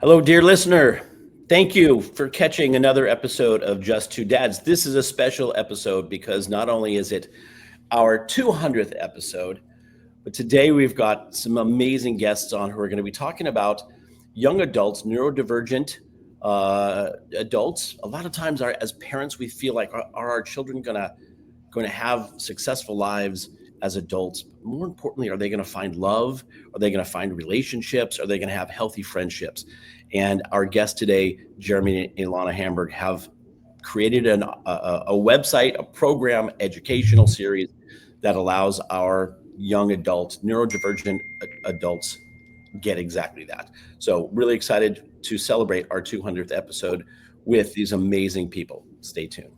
Hello, dear listener. Thank you for catching another episode of Just Two Dads. This is a special episode because not only is it our 200th episode, but today we've got some amazing guests on who are going to be talking about young adults, neurodivergent adults. A lot of times, as parents, we feel like are our children going to have successful lives as adults? More importantly, are they going to find love? Are they going to find relationships? Are they going to have healthy friendships? And our guests today, Jeremy and Ilana Hamburgh, have created a website, a program, educational series that allows our young adults, neurodivergent adults, get exactly that. So really excited to celebrate our 200th episode with these amazing people. Stay tuned.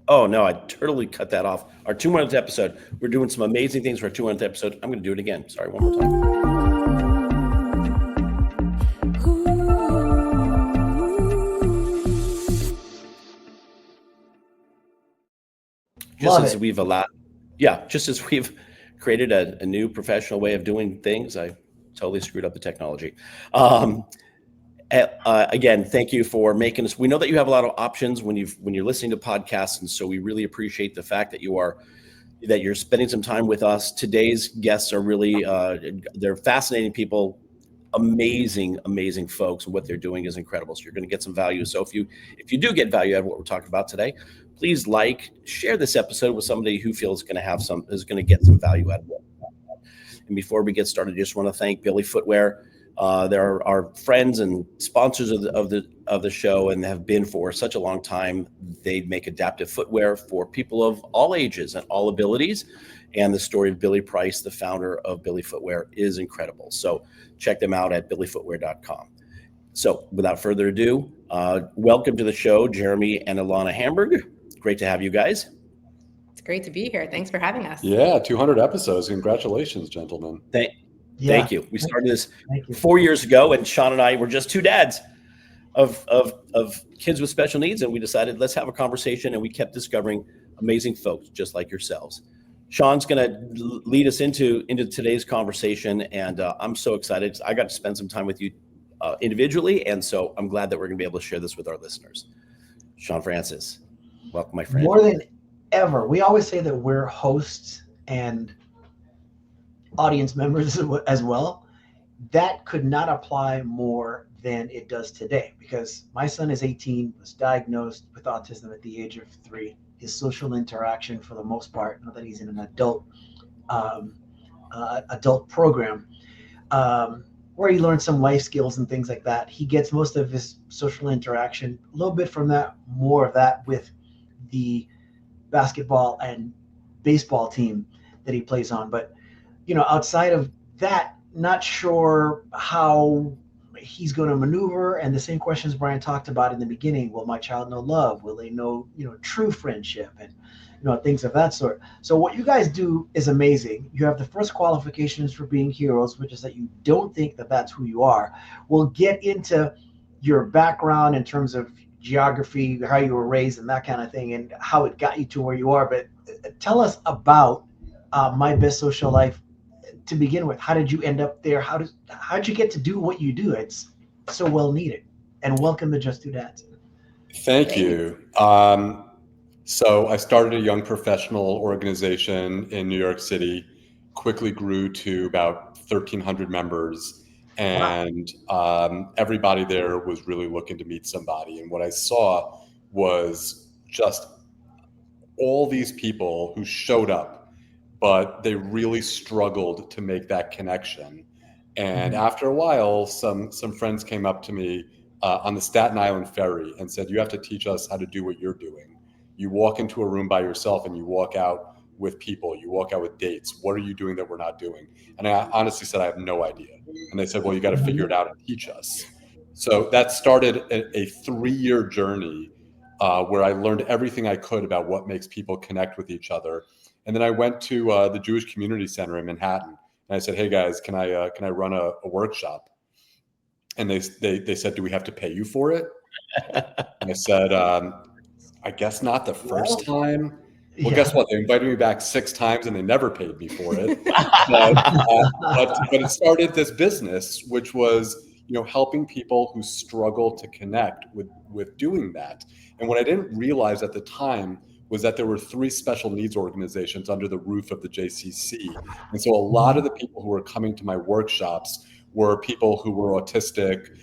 Oh, no, I totally cut that off. Our 200th episode. We're doing some amazing things for our 200th episode. I'm going to do it again. Sorry, one more time. Just as we've created a new professional way of doing things, I totally screwed up the technology. Again, thank you for making us. We know that you have a lot of options when you're listening to podcasts, and so we really appreciate the fact that you're spending some time with us. Today's guests are really they're fascinating people, amazing folks, and what they're doing is incredible. So you're going to get some value. So if you do get value out of what we're talking about today, please share this episode with somebody who feels is going to get some value out of it. And before we get started, I just want to thank Billy Footwear. They're our friends and sponsors of the show, and have been for such a long time. They make adaptive footwear for people of all ages and all abilities. And the story of Billy Price, the founder of Billy Footwear, is incredible. So check them out at billyfootwear.com. So without further ado, welcome to the show, Jeremy and Ilana Hamburgh. Great to have you guys. It's great to be here. Thanks for having us. Yeah, 200 episodes. Congratulations, gentlemen. Thank you. We started this 4 years ago, and Shawn and I were just two dads of kids with special needs, and we decided let's have a conversation, and we kept discovering amazing folks just like yourselves. Shawn's going to lead us into today's conversation, and I'm so excited. I got to spend some time with you individually, and so I'm glad that we're going to be able to share this with our listeners. Shawn Francis, welcome, my friend. More than ever, we always say that we're hosts and audience members as well. That could not apply more than it does today, because my son is 18, was diagnosed with autism at the age of 3. His social interaction, for the most part, now that he's in an adult program, where he learns some life skills and things like that, he gets most of his social interaction, a little bit from that, more of that with the basketball and baseball team that he plays on. But outside of that, not sure how he's going to maneuver. And the same questions Brian talked about in the beginning. Will my child know love? Will they know, true friendship and, things of that sort. So what you guys do is amazing. You have the first qualifications for being heroes, which is that you don't think that that's who you are. We'll get into your background in terms of geography, how you were raised and that kind of thing, and how it got you to where you are. But tell us about My Best Social Life. To begin with, how did you end up there? How did you get to do what you do? It's so well needed. And welcome to Just Two Dads. Thank you. So I started a young professional organization in New York City, quickly grew to about 1,300 members. And everybody there was really looking to meet somebody. And what I saw was just all these people who showed up, but they really struggled to make that connection. And after a while, some friends came up to me on the Staten Island ferry and said, you have to teach us how to do what you're doing. You walk into a room by yourself and you walk out with people, you walk out with dates. What are you doing that we're not doing? And I honestly said, I have no idea. And they said, well, you got to figure it out and teach us. So that started a 3-year journey where I learned everything I could about what makes people connect with each other. And then I went to the Jewish Community Center in Manhattan, and I said, "Hey guys, can I run a workshop?" And they said, "Do we have to pay you for it?" And I said, "I guess not the first time." Well, guess what? They invited me back 6 times and they never paid me for it. But it started this business, which was, helping people who struggle to connect with doing that. And what I didn't realize at the time was that there were 3 special needs organizations under the roof of the JCC. And so a lot of the people who were coming to my workshops were people who were autistic,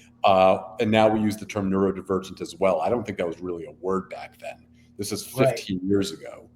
and now we use the term neurodivergent as well. I don't think that was really a word back then. This is 15 years ago.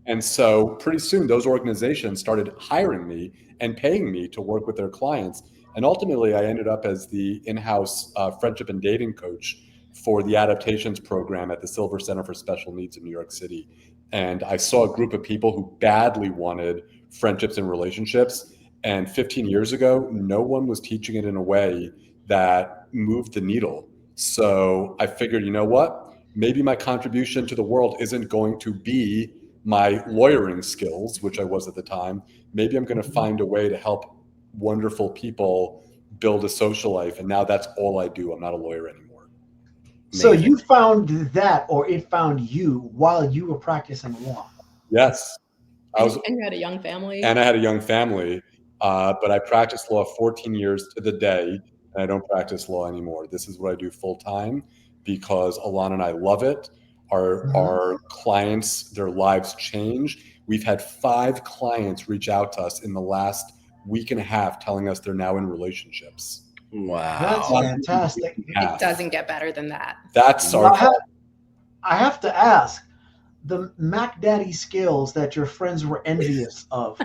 And so pretty soon those organizations started hiring me and paying me to work with their clients. And ultimately I ended up as the in-house friendship and dating coach for the adaptations program at the Silver Center for Special Needs in New York City. And I saw a group of people who badly wanted friendships and relationships. And 15 years ago, no one was teaching it in a way that moved the needle. So I figured, you know what? Maybe my contribution to the world isn't going to be my lawyering skills, which I was at the time. Maybe I'm going to find a way to help wonderful people build a social life. And now that's all I do. I'm not a lawyer anymore. So you found that, or it found you while you were practicing law? Yes. And you had a young family? And I had a young family, but I practiced law 14 years to the day, and I don't practice law anymore. This is what I do full time because Ilana and I love it. Our clients, their lives change. We've had 5 clients reach out to us in the last week and a half telling us they're now in relationships. Wow. That's fantastic. It doesn't get better than that. That's Now, our I have to ask, the Mac Daddy skills that your friends were envious of,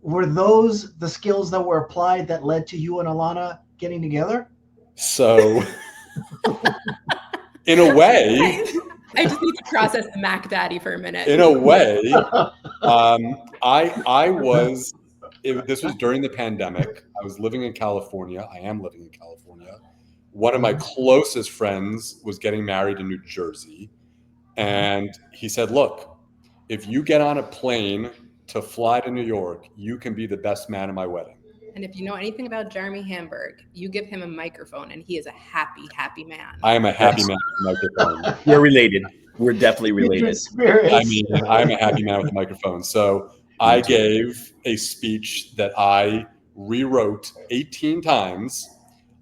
were those the skills that were applied that led to you and Ilana getting together? So in a way, I just need to process the Mac Daddy for a minute. in a way, this was during the pandemic. I was living in California. I am living in California. One of my closest friends was getting married in New Jersey. And he said, look, if you get on a plane to fly to New York, you can be the best man at my wedding. And if you know anything about Jeremy Hamburgh, you give him a microphone and he is a happy, happy man. I am a happy man with a microphone. We're related. We're definitely related. I mean, I'm a happy man with a microphone. So I gave a speech that I rewrote 18 times,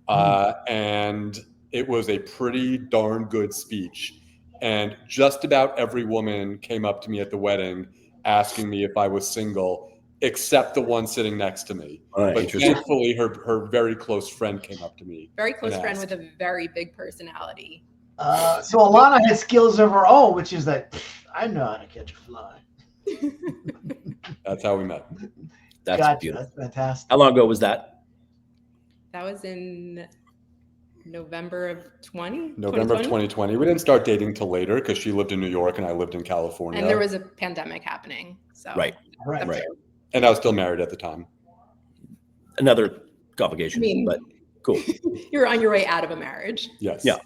and it was a pretty darn good speech. And just about every woman came up to me at the wedding asking me if I was single, except the one sitting next to me. But thankfully, her very close friend came up to me. Very close friend with a very big personality. So Ilana had skills of her own, which is that I know how to catch a fly. That's how we met. That's beautiful. That's fantastic. How long ago was that? That was in November of 2020. November of 2020. We didn't start dating till later because she lived in New York and I lived in California. And there was a pandemic happening. So Right. And I was still married at the time. Another complication, but cool. You're on your way out of a marriage. Yes. Yeah.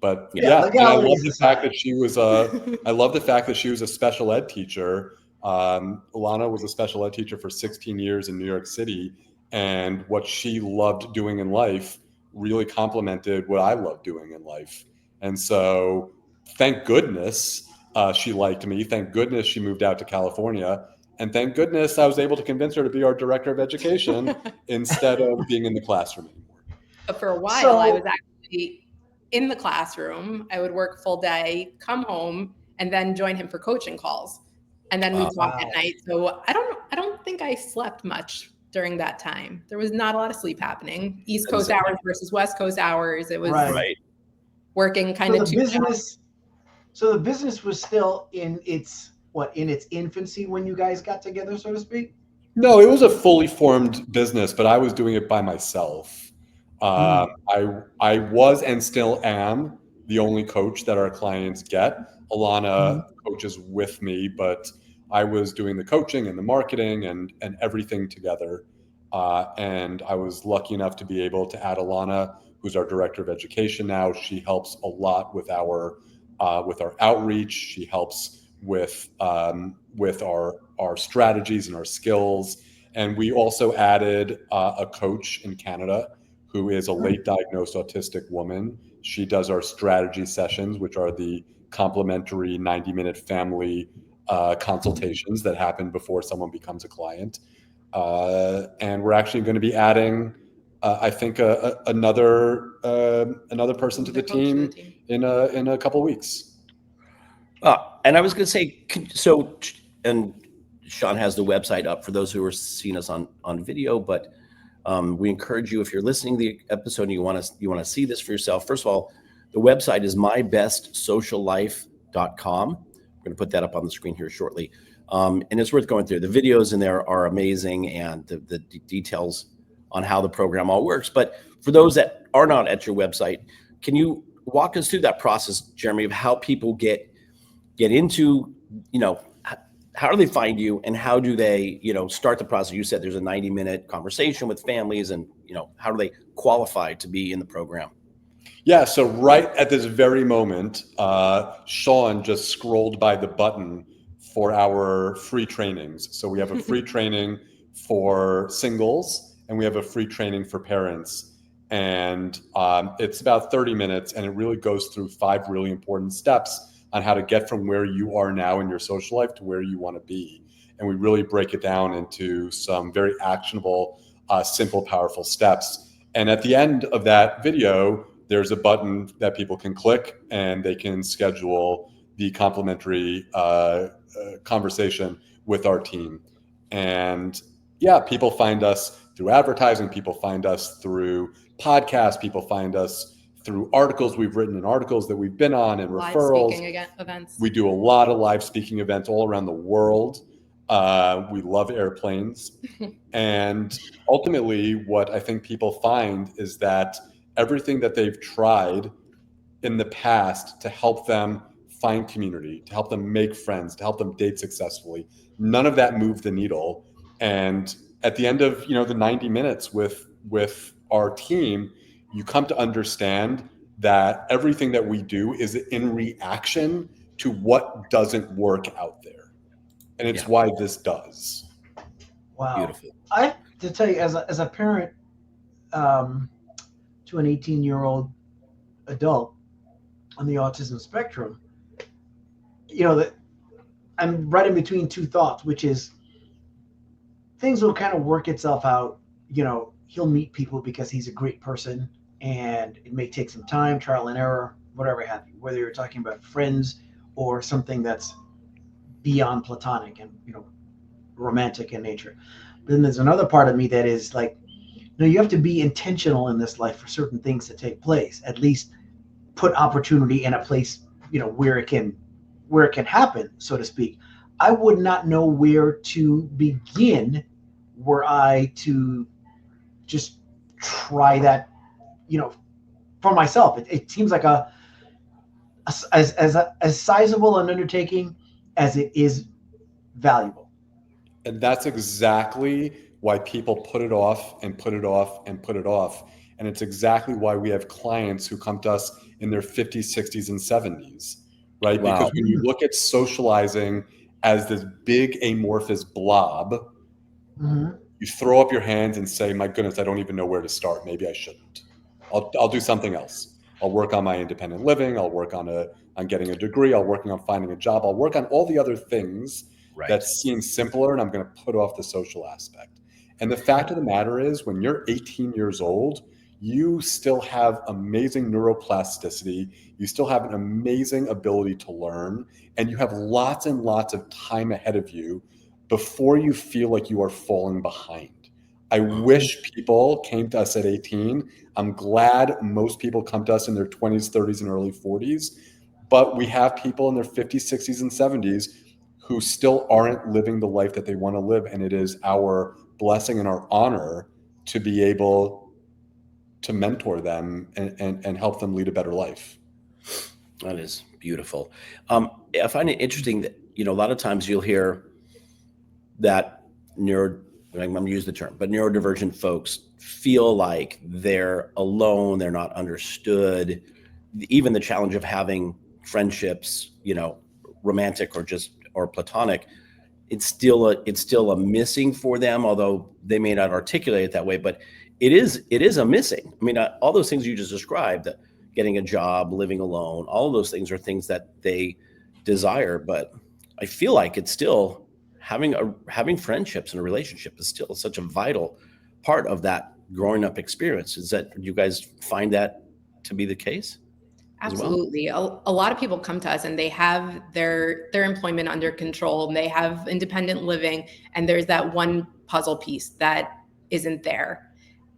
But Yeah, yeah, and I love legalities the aside. fact that she was I love the fact that she was a special ed teacher. Ilana was a special ed teacher for 16 years in New York City, and what she loved doing in life really complemented what I loved doing in life. And so thank goodness she liked me. Thank goodness she moved out to California. And thank goodness I was able to convince her to be our director of education instead of being in the classroom anymore. But for a while, I was actually in the classroom. I would work full day, come home, and then join him for coaching calls. And then we'd talk at night. So I don't think I slept much during that time. There was not a lot of sleep happening. East Coast hours versus West Coast hours. It was working kind of two jobs. So the business was still in its infancy when you guys got together, so to speak? No, it was a fully formed business, but I was doing it by myself. I was and still am the only coach that our clients get. Ilana coaches with me, but I was doing the coaching and the marketing and everything together. And I was lucky enough to be able to add Ilana, who's our director of education now. She helps a lot with our outreach. She helps with our strategies and our skills. And we also added a coach in Canada who is a late diagnosed autistic woman. She does our strategy sessions, which are the complimentary 90-minute family consultations that happen before someone becomes a client. And we're actually going to be adding, I think, another person to the team in a couple of weeks. And I was going to say, and Shawn has the website up for those who are seeing us on video, but we encourage you, if you're listening to the episode and you want to see this for yourself. First of all, the website is mybestsociallife.com. We're going to put that up on the screen here shortly. And it's worth going through. The videos in there are amazing, and the details on how the program all works. But for those that are not at your website, can you walk us through that process, Jeremy, of how people get into, how do they find you, and how do they, start the process? You said there's a 90-minute conversation with families, and, how do they qualify to be in the program? Yeah, so right at this very moment, Shawn just scrolled by the button for our free trainings. So we have a free training for singles, and we have a free training for parents. And it's about 30 minutes, and it really goes through 5 really important steps on how to get from where you are now in your social life to where you want to be. And we really break it down into some very actionable, simple, powerful steps. And at the end of that video, there's a button that people can click, and they can schedule the complimentary conversation with our team. And yeah, people find us through advertising, people find us through podcasts, people find us through articles we've written and articles that we've been on, and referrals. Live speaking events. We do a lot of live speaking events all around the world. We love airplanes. And ultimately, what I think people find is that everything that they've tried in the past to help them find community, to help them make friends, to help them date successfully, none of that moved the needle. And at the end of the 90 minutes with our team, you come to understand that everything that we do is in reaction to what doesn't work out there. And it's why this does. Wow. Beautiful. I have to tell you, as a parent to an 18-year-old adult on the autism spectrum, that I'm right in between two thoughts, which is things will kind of work itself out. He'll meet people because he's a great person, and it may take some time, trial and error, whatever have you, whether you're talking about friends or something that's beyond platonic and, romantic in nature. But then there's another part of me that is like, you have to be intentional in this life for certain things to take place, at least put opportunity in a place, where it can happen, so to speak. I would not know where to begin were I to just try that, for myself. It seems like as sizable an undertaking as it is valuable. And that's exactly why people put it off and put it off and put it off. And it's exactly why we have clients who come to us in their 50s, 60s, and 70s, right? Wow. Because when you look at socializing as this big amorphous blob, you throw up your hands and say, my goodness, I don't even know where to start. Maybe I shouldn't. I'll do something else. I'll work on my independent living. I'll work on getting a degree. I'll work on finding a job. I'll work on all the other things that seem simpler, and I'm going to put off the social aspect. And the fact of the matter is, when you're 18 years old, you still have amazing neuroplasticity. You still have an amazing ability to learn, and you have lots and lots of time ahead of you before you feel like you are falling behind. I wish people came to us at 18. I'm glad most people come to us in their 20s, 30s, and early 40s. But we have people in their 50s, 60s, and 70s who still aren't living the life that they want to live. And it is our blessing and our honor to be able to mentor them and help them lead a better life. That is beautiful. I find it interesting that, a lot of times you'll hear that I'm going to use the term, but neurodivergent folks feel like they're alone, they're not understood. Even the challenge of having friendships, romantic or platonic, it's still a missing for them, although they may not articulate it that way, but it is a missing. I mean, all those things you just described, getting a job, living alone. All of those things are things that they desire, but I feel like it's still having friendships and a relationship is still such a vital part of that growing up experience. Is that, you guys find that to be the case? Absolutely. Well? A lot of people come to us and they have their employment under control, and they have independent living, and there's that one puzzle piece that isn't there.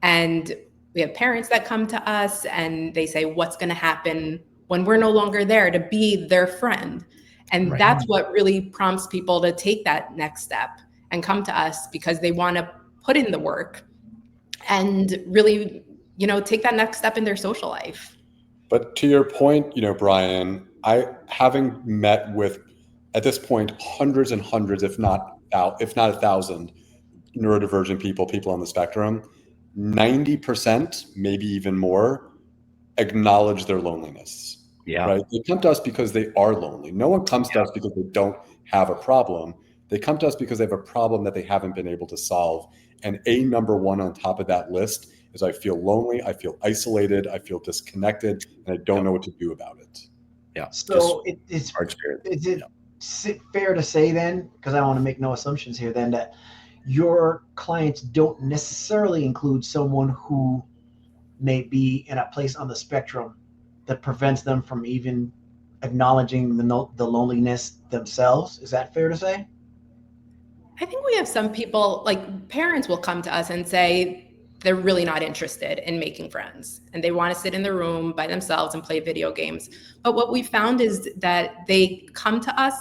And we have parents that come to us and they say, what's going to happen when we're no longer there to be their friend? And that's what really prompts people to take that next step and come to us, because they want to put in the work and really, take that next step in their social life. But to your point, Brian, having met with, at this point, hundreds and hundreds, if not 1,000 neurodivergent people on the spectrum, 90%, maybe even more, acknowledge their loneliness. Yeah. Right. They come to us because they are lonely. No one comes to us because they don't have a problem. They come to us because they have a problem that they haven't been able to solve. And number one on top of that list is, I feel lonely, I feel isolated, I feel disconnected, and I don't know what to do about it. Yeah. So it's our experience. Is it fair to say then, because I don't want to make no assumptions here, then, that your clients don't necessarily include someone who may be in a place on the spectrum that prevents them from even acknowledging the loneliness themselves? Is that fair to say? I think we have some people, like parents will come to us and say they're really not interested in making friends and they want to sit in the room by themselves and play video games. But what we found is that they come to us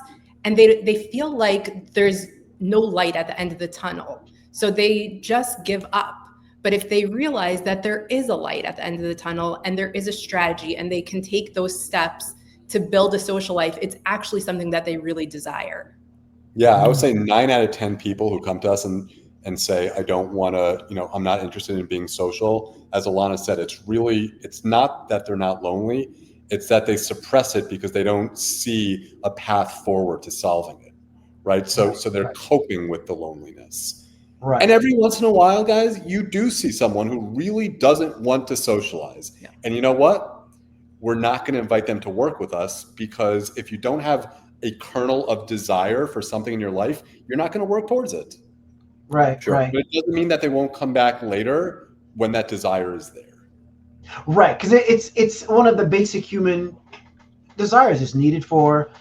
and they feel like there's no light at the end of the tunnel. So they just give up. But if they realize that there is a light at the end of the tunnel and there is a strategy and they can take those steps to build a social life, it's actually something that they really desire. Yeah, I would say 9 out of 10 people who come to us and say, I don't want to, I'm not interested in being social. As Ilana said, it's not that they're not lonely. It's that they suppress it because they don't see a path forward to solving it. Right. So they're coping with the loneliness. Right. And every once in a while, guys, you do see someone who really doesn't want to socialize. Yeah. And you know what? We're not going to invite them to work with us, because if you don't have a kernel of desire for something in your life, you're not going to work towards it. Right. Sure. Right. But it doesn't mean that they won't come back later when that desire is there. Right. Because it's one of the basic human desires. It's needed for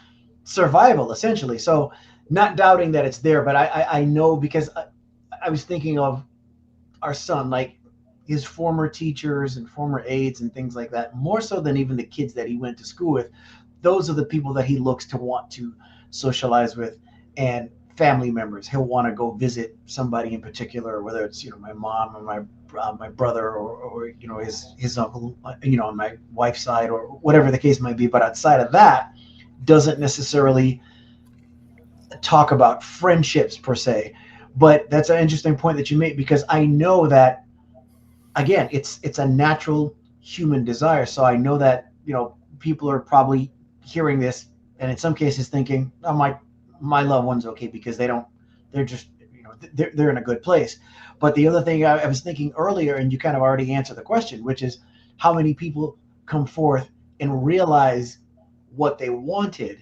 survival, essentially. So not doubting that it's there, but I know, because I was thinking of our son, like his former teachers and former aides and things like that, more so than even the kids that he went to school with. Those are the people that he looks to want to socialize with, and family members. He'll want to go visit somebody in particular, whether it's, my mom or my brother or his uncle, on my wife's side, or whatever the case might be. But outside of that, doesn't necessarily talk about friendships per se. But that's an interesting point that you make, because I know that, again, it's a natural human desire. So I know that, people are probably hearing this and in some cases thinking, oh, my loved one's okay, because they're just, they're in a good place. But the other thing I was thinking earlier, and you kind of already answered the question, which is how many people come forth and realize what they wanted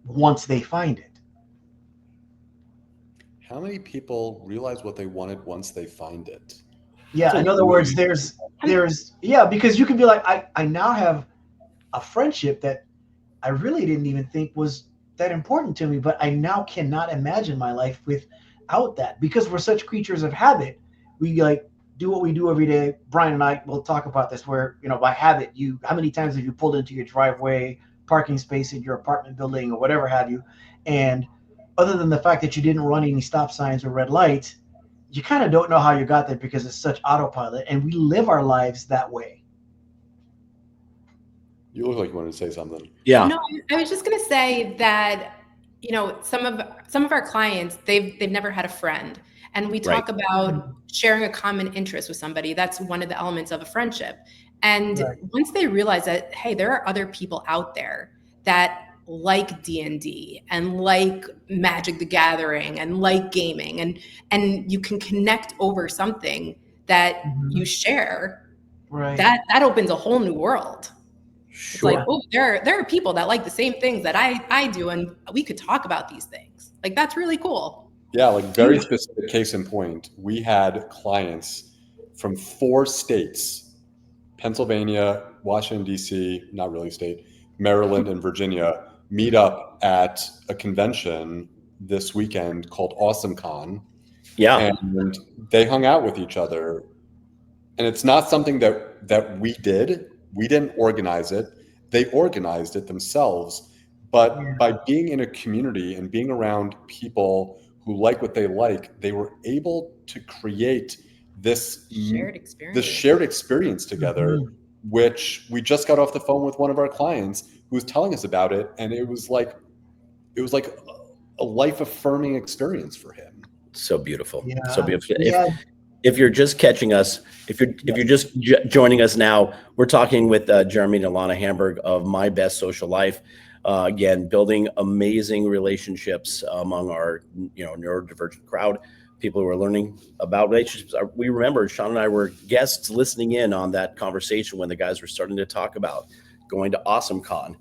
once they find it. How many people realize what they wanted once they find it? Yeah, in other words, there's because you can be like, I now have a friendship that I really didn't even think was that important to me, but I now cannot imagine my life without that, because we're such creatures of habit. We like do what we do every day. Brian and I will talk about this, where, by habit, how many times have you pulled into your driveway, parking space in your apartment building or whatever have you, and other than the fact that you didn't run any stop signs or red lights, you kind of don't know how you got there, because it's such autopilot, and we live our lives that way. You look like you wanted to say something. Yeah. No, I was just going to say that, some of our clients, they've never had a friend, and we talk about sharing a common interest with somebody. That's one of the elements of a friendship. And once they realize that, hey, there are other people out there that like D&D and like Magic the Gathering and like gaming, and you can connect over something that you share, Right. that opens a whole new world. Sure. It's like, oh, there are people that like the same things that I do, and we could talk about these things. Like, that's really cool. Yeah, like very specific case in point. We had clients from 4 states, Pennsylvania, Washington, D.C., not really state, Maryland, and Virginia, meet up at a convention this weekend called AwesomeCon. Yeah. And they hung out with each other. And it's not something that we did. We didn't organize it. They organized it themselves. But by being in a community and being around people who like what they like, they were able to create this shared experience together, which we just got off the phone with one of our clients who was telling us about it. And it was like a life affirming experience for him. So beautiful. Yeah. So beautiful. If you're just catching us, if you're just joining us now, we're talking with Jeremy and Ilana Hamburgh of My Best Social Life. Again, building amazing relationships among our neurodivergent crowd, people who are learning about relationships. We remember Shawn and I were guests listening in on that conversation when the guys were starting to talk about going to AwesomeCon.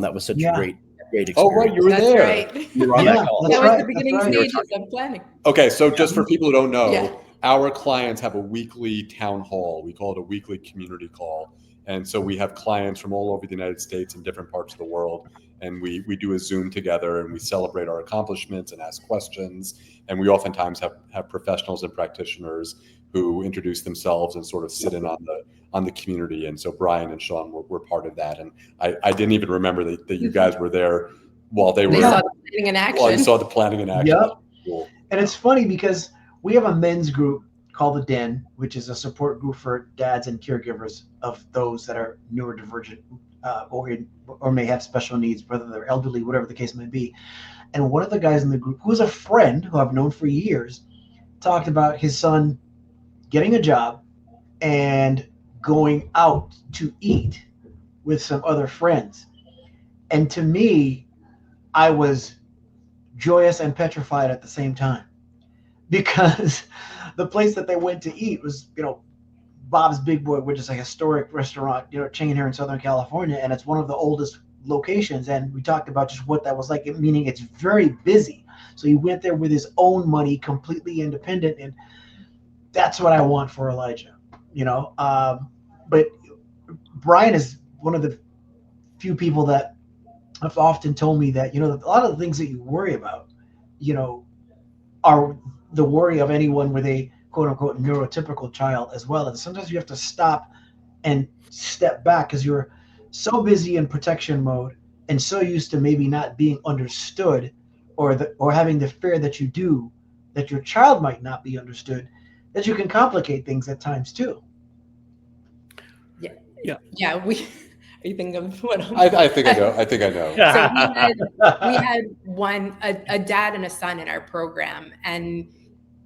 That was such a great experience. Oh, right, you were there. Right. You were on that call. That was the beginning stages of planning. Okay, so just for people who don't know, our clients have a weekly town hall. We call it a weekly community call. And so we have clients from all over the United States and different parts of the world. And we do a Zoom together and we celebrate our accomplishments and ask questions. And we oftentimes have professionals and practitioners who introduce themselves and sort of sit in on the community. And so Brian and Shawn were part of that. And I didn't even remember that you guys were there while they were. Saw the planning in action. While you saw the planning in action. Yep. Cool. And it's funny because we have a men's group called The Den, which is a support group for dads and caregivers of those that are neurodivergent or may have special needs, whether they're elderly, whatever the case may be. And one of the guys in the group, who is a friend who I've known for years, talked about his son getting a job and going out to eat with some other friends. And to me, I was joyous and petrified at the same time, because the place that they went to eat was, Bob's Big Boy, which is a historic restaurant, chain here in Southern California, and it's one of the oldest locations. And we talked about just what that was like, meaning it's very busy. So he went there with his own money, completely independent, and that's what I want for Elijah, But Brian is one of the few people that have often told me that, a lot of the things that you worry about, are the worry of anyone with a quote unquote neurotypical child as well. And sometimes you have to stop and step back because you're so busy in protection mode and so used to maybe not being understood or having the fear that you do, that your child might not be understood, that you can complicate things at times too. Yeah. Are you thinking of what? I think I know. So we had a dad and a son in our program, and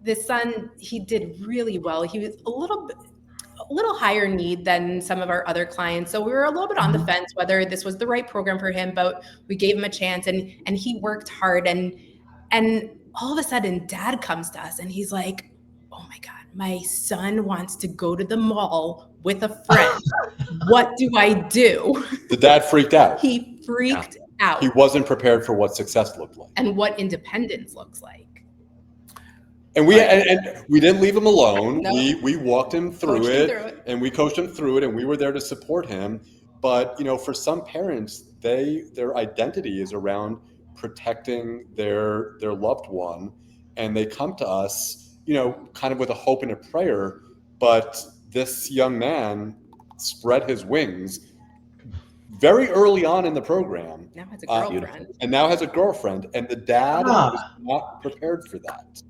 the son, he did really well. He was a little higher need than some of our other clients. So we were a little bit on the fence whether this was the right program for him, but we gave him a chance, and he worked hard, and all of a sudden dad comes to us and he's like, oh my God, my son wants to go to the mall with a friend. What do I do? The dad freaked out. He freaked out. He wasn't prepared for what success looked like. And what independence looks like. And we didn't leave him alone. No. We walked him through it, and we coached him through it, and we were there to support him. But for some parents, their identity is around protecting their loved one, and they come to us, kind of with a hope and a prayer. But this young man spread his wings very early on in the program. Now has a girlfriend. And the dad was not prepared for that.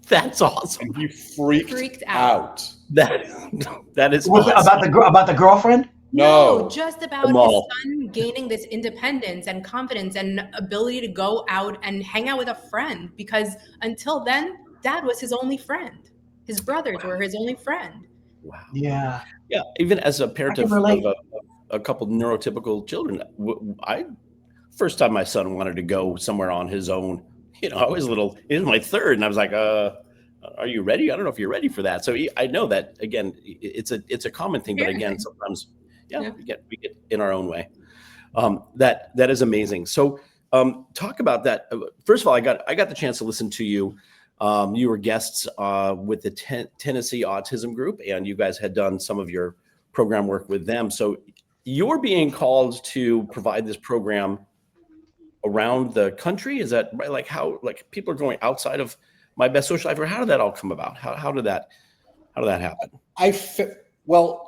That's awesome. And he freaked out. That is awesome. About the girlfriend? No, just about his son gaining this independence and confidence and ability to go out and hang out with a friend, because until then, dad was his only friend. His brothers were his only friend. Wow. Yeah. Yeah. Even as a parent of a couple neurotypical children, first time my son wanted to go somewhere on his own, I was little. He was my third, and I was like, are you ready? I don't know if you're ready for that. So I know that, again, it's a common thing, but again, sometimes, we get in our own way. That is amazing. So talk about that. First of all, I got the chance to listen to you. You were guests with the Tennessee Autism Group, and you guys had done some of your program work with them. So you're being called to provide this program around the country. Is that right? Like how, like people are going outside of My Best Social Life, or how did that all come about? How did that happen? Well,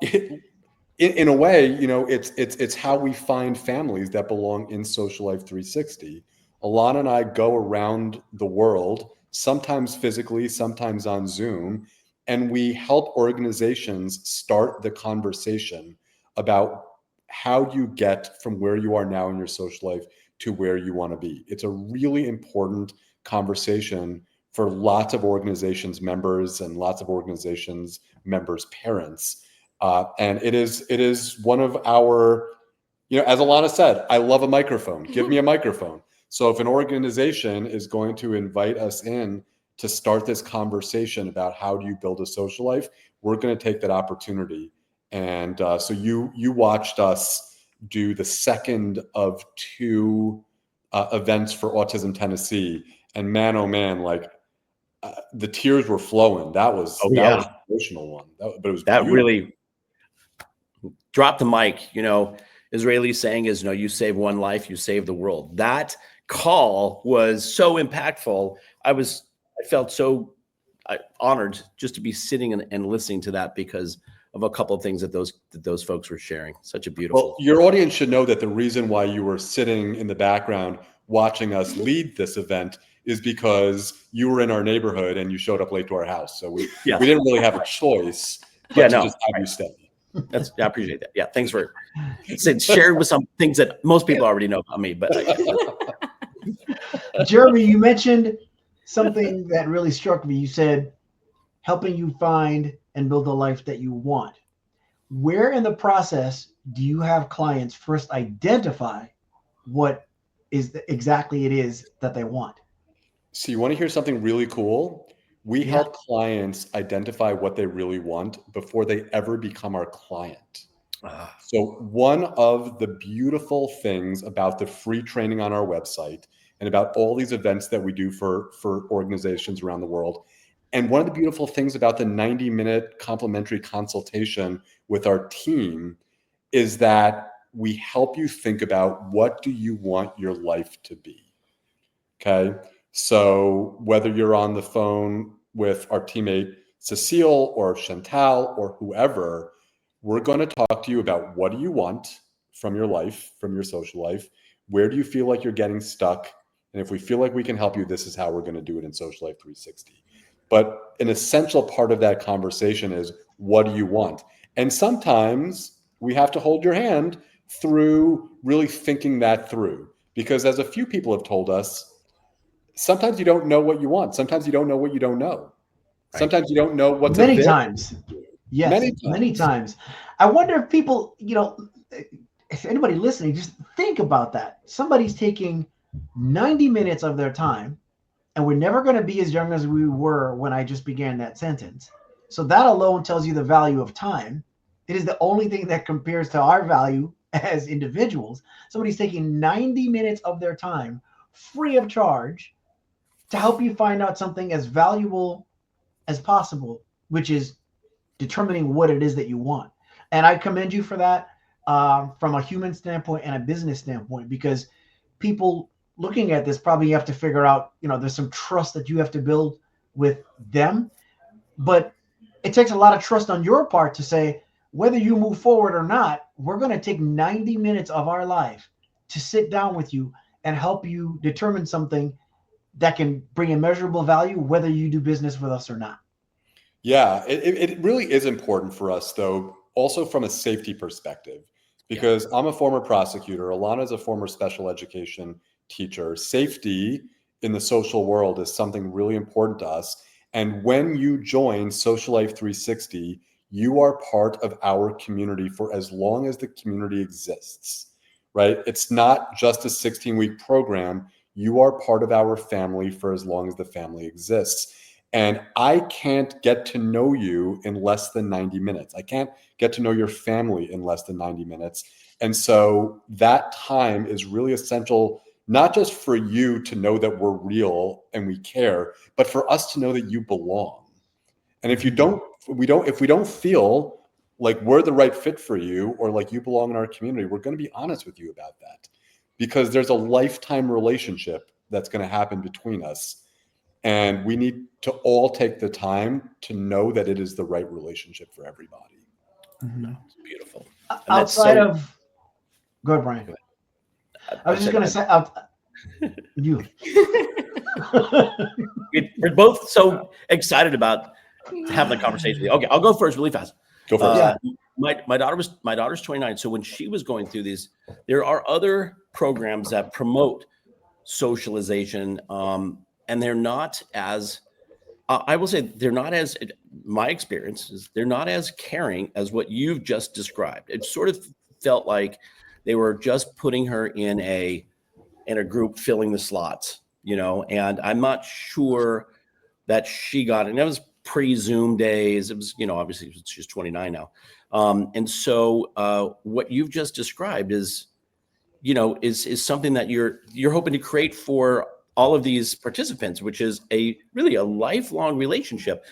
in a way, it's how we find families that belong in Social Life 360. Ilana and I go around the world, sometimes physically, sometimes on Zoom, and we help organizations start the conversation about how you get from where you are now in your social life to where you want to be. It's a really important conversation for lots of organizations members and lots of organizations members' parents. And it is one of our, as Ilana said, I love a microphone. Give me a microphone. So if an organization is going to invite us in to start this conversation about how do you build a social life, we're going to take that opportunity. And so you watched us do the second of two events for Autism Tennessee, and man, oh man, like the tears were flowing. That was an emotional one. But it was that beautiful. Really dropped the mic. Israeli saying is, you save one life, you save the world. That call was so impactful. I felt so honored just to be sitting and listening to that because of a couple of things that those folks were sharing. Such a beautiful. Well, your audience should know that the reason why you were sitting in the background watching us lead this event is because you were in our neighborhood and you showed up late to our house. So we didn't really have a choice but to just have you stay. I appreciate that. Yeah, thanks for sharing with some things that most people already know about me. But Jeremy, you mentioned something that really struck me. You said helping you find and build the life that you want. Where in the process do you have clients first identify what exactly it is that they want? So you want to hear something really cool? We help clients identify what they really want before they ever become our client. So one of the beautiful things about the free training on our website and about all these events that we do for organizations around the world, and one of the beautiful things about the 90-minute complimentary consultation with our team is that we help you think about what do you want your life to be. Okay. So whether you're on the phone with our teammate Cecile or Chantal or whoever, we're going to talk to you about what do you want from your life, from your social life? Where do you feel like you're getting stuck? And if we feel like we can help you, this is how we're going to do it in Social Life 360. But an essential part of that conversation is what do you want? And sometimes we have to hold your hand through really thinking that through, because as a few people have told us, sometimes you don't know what you want. Sometimes you don't know what you don't know. Right. Sometimes you don't know what's many times. Yes, many times. I wonder if people, if anybody listening, just think about that. Somebody's taking 90 minutes of their time, and we're never going to be as young as we were when I just began that sentence. So that alone tells you the value of time. It is the only thing that compares to our value as individuals. Somebody's taking 90 minutes of their time free of charge to help you find out something as valuable as possible, which is determining what it is that you want. And I commend you for that from a human standpoint and a business standpoint, because people looking at this probably have to figure out, there's some trust that you have to build with them, but it takes a lot of trust on your part to say, whether you move forward or not, we're going to take 90 minutes of our life to sit down with you and help you determine something that can bring immeasurable value, whether you do business with us or not. Yeah, it really is important for us, though, also from a safety perspective, because I'm a former prosecutor. Ilana's a former special education teacher. Safety in the social world is something really important to us. And when you join Social Life 360, you are part of our community for as long as the community exists, right? It's not just a 16-week program. You are part of our family for as long as the family exists. And I can't get to know you in less than 90 minutes. I can't get to know your family in less than 90 minutes. And so that time is really essential, not just for you to know that we're real and we care, but for us to know that you belong. And if we don't feel like we're the right fit for you or like you belong in our community, we're going to be honest with you about that, because there's a lifetime relationship that's going to happen between us. And we need to all take the time to know that it is the right relationship for everybody. It's beautiful. And Outside of, go ahead, Brian. I was just going to say, you. We're both so excited about having a conversation with you. Okay, I'll go first really fast. Go first. My daughter's 29. So when she was going through these, there are other programs that promote socialization, and they're not as I will say they're not as, my experience is they're not as caring as what you've just described. It sort of felt like they were just putting her in a group, filling the slots, and I'm not sure that she got it. And that was pre-Zoom days. It was, obviously she's 29 now. And so what you've just described is something that you're hoping to create for all of these participants, which is really a lifelong relationship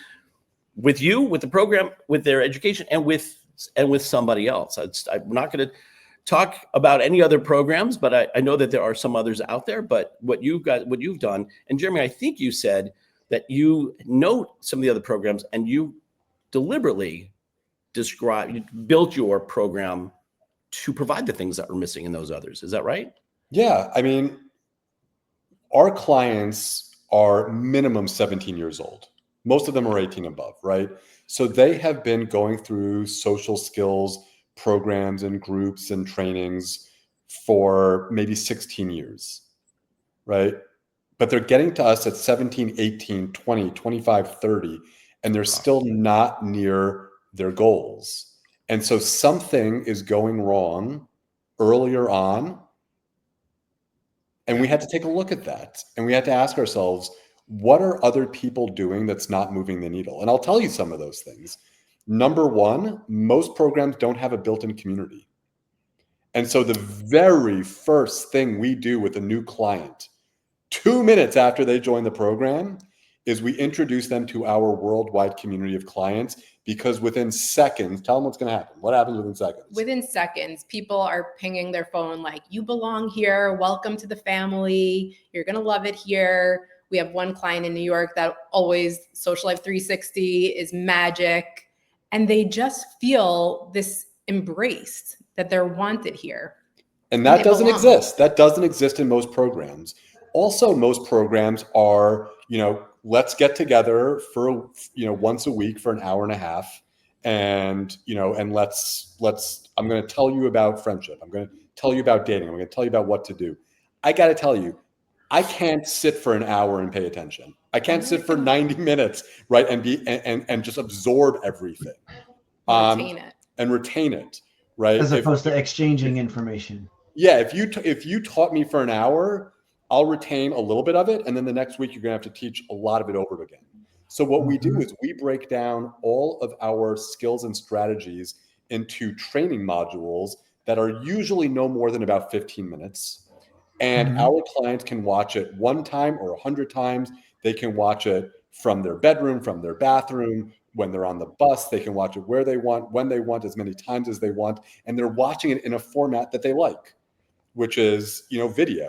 with you, with the program, with their education, and with somebody else. I'm not going to talk about any other programs, but I know that there are some others out there. But what you've done, and Jeremy, I think you said that you know some of the other programs, and you deliberately built your program to provide the things that were missing in those others. Is that right? Yeah. I mean, our clients are minimum 17 years old. Most of them are 18 above, right? So they have been going through social skills programs and groups and trainings for maybe 16 years, right? But they're getting to us at 17, 18, 20, 25, 30, and they're still not near their goals. And so something is going wrong earlier on. And we had to take a look at that. And we had to ask ourselves, what are other people doing that's not moving the needle? And I'll tell you some of those things. Number one, most programs don't have a built-in community. And so the very first thing we do with a new client, 2 minutes after they join the program, is we introduce them to our worldwide community of clients, because within seconds, tell them what's going to happen. What happens within seconds? Within seconds, people are pinging their phone like, you belong here. Welcome to the family. You're going to love it here. We have one client in New York that always Social Life 360 is magic. And they just feel this embraced, that they're wanted here. And that doesn't exist. That doesn't exist in most programs. Also, most programs are, let's get together for, once a week for an hour and a half. And, and let's, I'm going to tell you about friendship. I'm going to tell you about dating. I'm going to tell you about what to do. I got to tell you, I can't sit for an hour and pay attention. I can't sit for 90 minutes, right? And just absorb everything. Retain it, right? As opposed to exchanging information. Yeah. If you taught me for an hour, I'll retain a little bit of it. And then the next week, you're going to have to teach a lot of it over again. So what we do is we break down all of our skills and strategies into training modules that are usually no more than about 15 minutes. And our clients can watch it one time or 100 times. They can watch it from their bedroom, from their bathroom, when they're on the bus. They can watch it where they want, when they want, as many times as they want. And they're watching it in a format that they like, which is, video.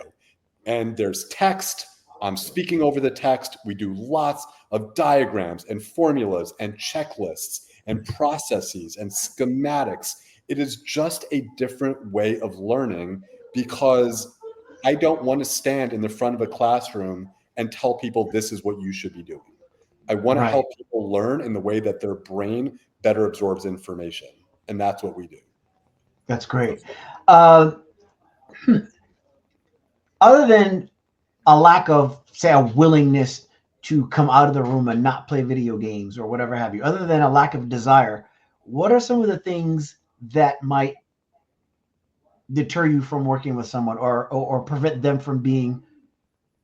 And there's text. I'm speaking over the text. We do lots of diagrams and formulas and checklists and processes and schematics. It is just a different way of learning, because I don't want to stand in the front of a classroom and tell people this is what you should be doing. I want to help people learn in the way that their brain better absorbs information. And that's what we do. That's great. Other than a lack of, say, a willingness to come out of the room and not play video games or whatever have you, other than a lack of desire, what are some of the things that might deter you from working with someone or prevent them from being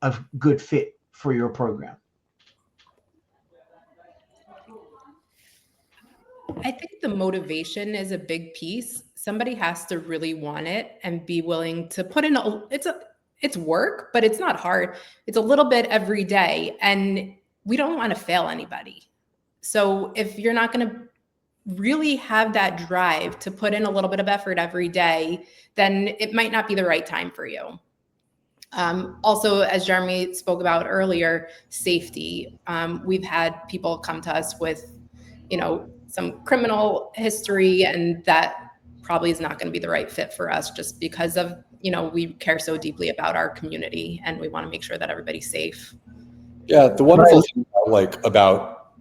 a good fit for your program? I think the motivation is a big piece. Somebody has to really want it and be willing to put in it's work, but it's not hard. It's a little bit every day, and we don't want to fail anybody. So if you're not going to really have that drive to put in a little bit of effort every day, then it might not be the right time for you. Also, as Jeremy spoke about earlier, safety. We've had people come to us with, some criminal history, and that probably is not going to be the right fit for us just because of, we care so deeply about our community and we want to make sure that everybody's safe. Yeah, the wonderful thing about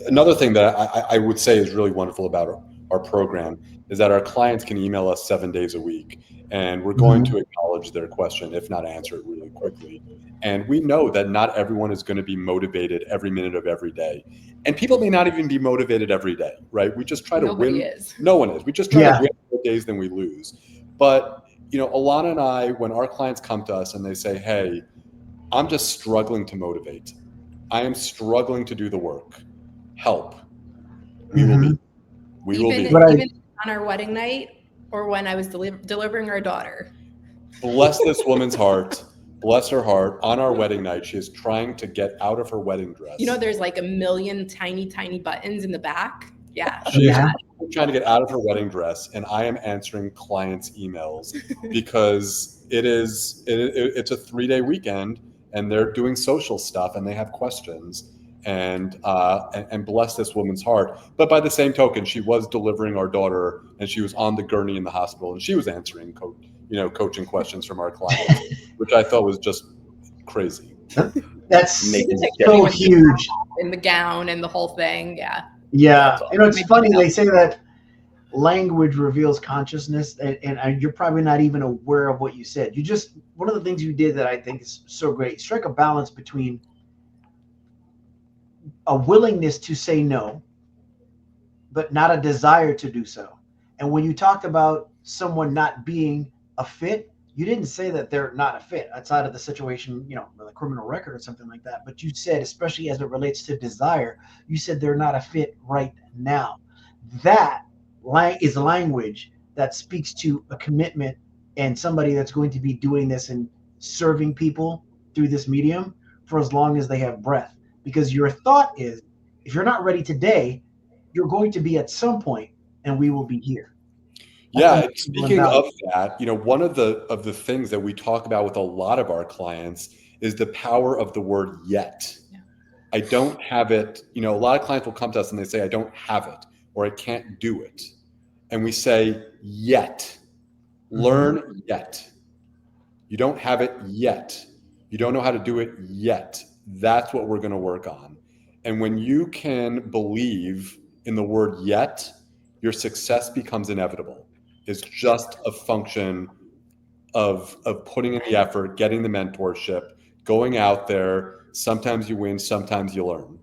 another thing that I would say is really wonderful about our program is that our clients can email us 7 days a week, and we're going to acknowledge their question, if not answer it really quickly. And we know that not everyone is going to be motivated every minute of every day. And people may not even be motivated every day, right? We just try to Nobody win. is. No one is. We just try to win more days than we lose. But, Ilana and I, when our clients come to us and they say, hey, I'm just struggling to motivate. I am struggling to do the work. Help. We will be. We will be. Even on our wedding night or when I was delivering our daughter. Bless this woman's heart. Bless her heart. On our wedding night, she is trying to get out of her wedding dress. There's like a million tiny, tiny buttons in the back. Yeah. She is trying to get out of her wedding dress, and I am answering clients' emails because it's a 3-day weekend, and they're doing social stuff, and they have questions. And bless this woman's heart. But by the same token, she was delivering our daughter, and she was on the gurney in the hospital, and she was answering coaching questions from our clients, which I thought was just crazy. That's so huge. In the gown and the whole thing, yeah. Yeah, it's funny. They say that language reveals consciousness, and you're probably not even aware of what you said. One of the things you did that I think is so great, strike a balance between a willingness to say no, but not a desire to do so. And when you talked about someone not being a fit, you didn't say that they're not a fit outside of the situation, with a criminal record or something like that. But you said, especially as it relates to desire, you said they're not a fit right now. That is language that speaks to a commitment and somebody that's going to be doing this and serving people through this medium for as long as they have breath. Because your thought is, if you're not ready today, you're going to be at some point, and we will be here. Yeah, speaking of that, one of the things that we talk about with a lot of our clients is the power of the word yet. Yeah. I don't have it. A lot of clients will come to us and they say, I don't have it, or I can't do it. And we say, yet. Learn yet. You don't have it yet. You don't know how to do it yet. That's what we're going to work on. And when you can believe in the word yet, your success becomes inevitable. It's just a function of putting in the effort, getting the mentorship, going out there. Sometimes you win, sometimes you learn.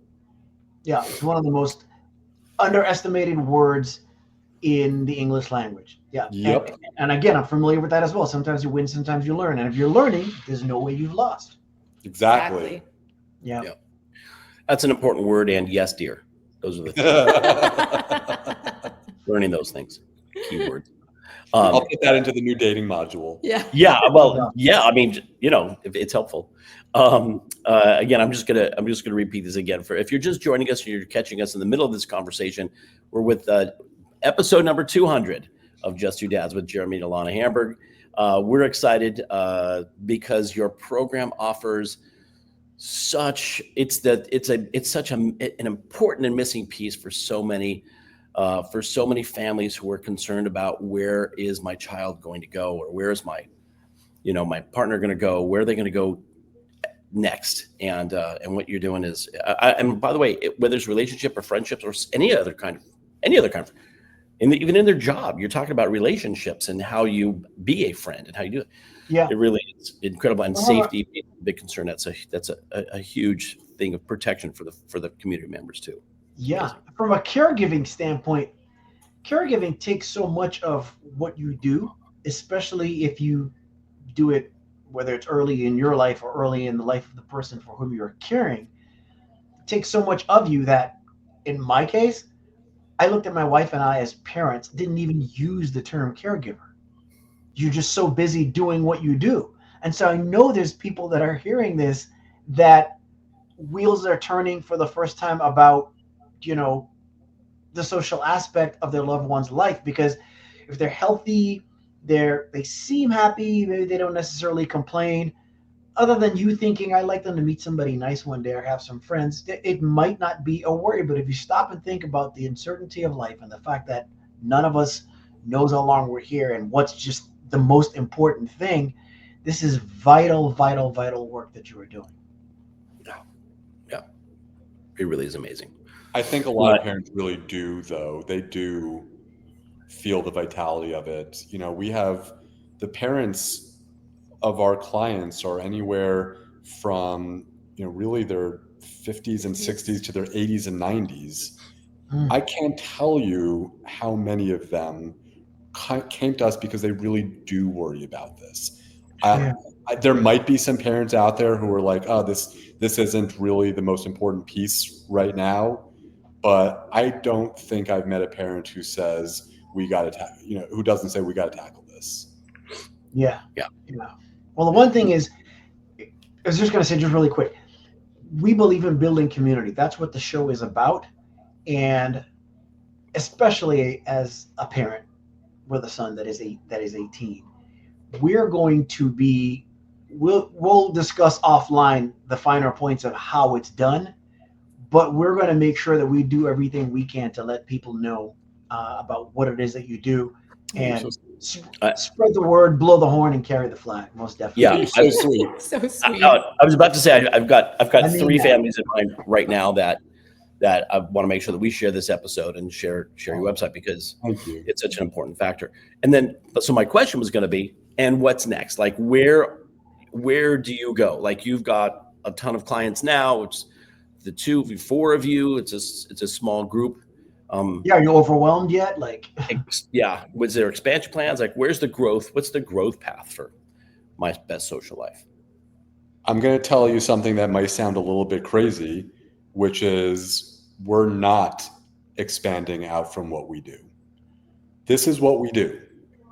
Yeah, it's one of the most underestimated words in the English language. Yeah. Yep. And again, I'm familiar with that as well. Sometimes you win, sometimes you learn. And if you're learning, there's no way you've lost. Exactly. Yeah. Yep. That's an important word. And yes, dear. Those are the things. Learning those things. Keywords. I'll put that into the new dating module. Yeah. Yeah. Well, yeah. I mean, if it's helpful. Again, I'm just gonna repeat this again. For if you're just joining us and you're catching us in the middle of this conversation, we're with episode number 200 of Just Two Dads with Jeremy and Ilana Hamburgh. We're excited because your program offers it's such an important and missing piece for so many families who are concerned about where is my child going to go, or where is my partner going to go, where are they going to go next, and what you're doing is and by the way, whether it's relationship or friendships or any other kind of even in their job, you're talking about relationships and how you be a friend and how you do it. Yeah, it really is incredible. And safety is a big concern. That's a huge thing of protection for the community members too. Yeah, from a caregiving standpoint, caregiving takes so much of what you do, especially if you do it, whether it's early in your life or early in the life of the person for whom you're caring. It takes so much of you that, in my case, I looked at my wife and I as parents didn't even use the term caregiver. You're just so busy doing what you do. And so I know there's people that are hearing this that wheels are turning for the first time about, the social aspect of their loved one's life, because if they're healthy, they seem happy, maybe they don't necessarily complain. Other than you thinking, I'd like them to meet somebody nice one day or have some friends, it might not be a worry. But if you stop and think about the uncertainty of life and the fact that none of us knows how long we're here and what's just the most important thing, this is vital, vital, vital work that you are doing. Yeah. It really is amazing. I think a lot of parents really do, though. They do feel the vitality of it. We have the parents of our clients are anywhere from, really their 50s and 60s to their 80s and 90s. I can't tell you how many of them came to us because they really do worry about this. There might be some parents out there who are like, oh, this isn't really the most important piece right now. But I don't think I've met a parent who says who doesn't say we got to tackle this. Yeah. Well, the one thing is, I was just going to say just really quick, we believe in building community. That's what the show is about. And especially as a parent with a son that is 18, we'll discuss offline the finer points of how it's done. But we're going to make sure that we do everything we can to let people know about what it is that you do, and spread the word, blow the horn, and carry the flag. Most definitely. Yeah, so sweet. So sweet. I was about to say I've got three families in mind right now that I want to make sure that we share this episode and share your website, because it's such an important factor. And then, so my question was going to be, and what's next? Like, where do you go? Like, you've got a ton of clients now. It's the 4 of you. It's a small group. Are you overwhelmed yet? Was there expansion plans? Like, where's the growth? What's the growth path for My Best Social Life? I'm going to tell you something that might sound a little bit crazy, which is we're not expanding out from what we do. This is what we do.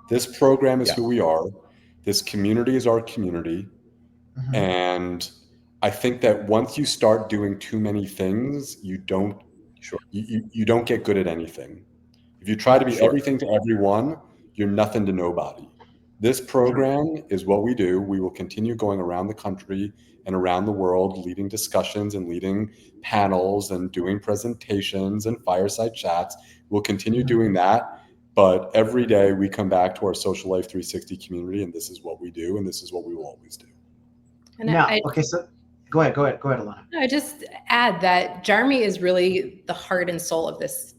This program is who we are. This community is our community. Mm-hmm. And I think that once you start doing too many things, you don't get good at anything. If you try to be everything to everyone, you're nothing to nobody. This program is what we do. We will continue going around the country and around the world, leading discussions and leading panels and doing presentations and fireside chats. We'll continue doing that. But every day we come back to our Social Life 360 community, and this is what we do, and this is what we will always do. And so go ahead, Ilana. I just add that Jeremy is really the heart and soul of this.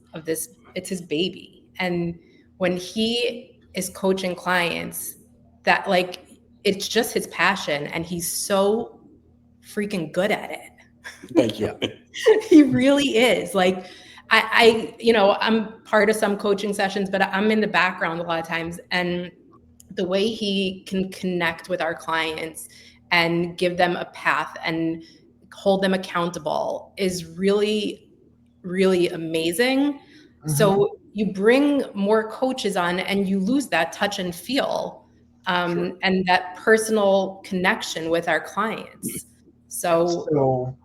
It's his baby. And when he is coaching clients, that it's just his passion, and he's so freaking good at it. Thank you. He really is. I'm part of some coaching sessions, but I'm in the background a lot of times. And the way he can connect with our clients and give them a path and hold them accountable is really, really amazing. Mm-hmm. So you bring more coaches on and you lose that touch and feel and that personal connection with our clients. So